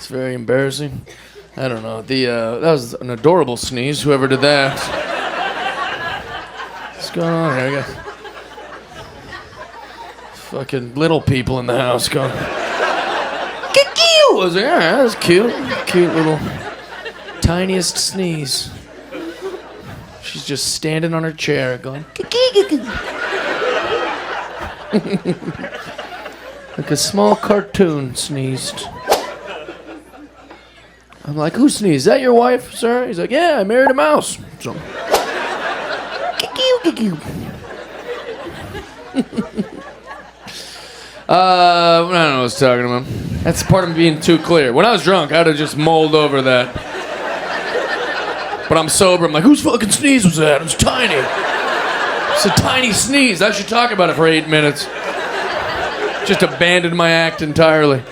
It's very embarrassing. I don't know. That was an adorable sneeze, whoever did that. What's going on here? I got fucking little people in the house going, I was like, all right, that was cute. Cute little, tiniest sneeze. She's just standing on her chair going, like a small cartoon sneezed. I'm like, who sneezed? Is that your wife, sir? He's like, yeah, I married a mouse. So, I don't know what I was talking about. That's part of me being too clear. When I was drunk, I'd have just mulled over that. But I'm sober. I'm like, whose fucking sneeze was that? It was tiny. It's a tiny sneeze. I should talk about it for 8 minutes. Just abandoned my act entirely.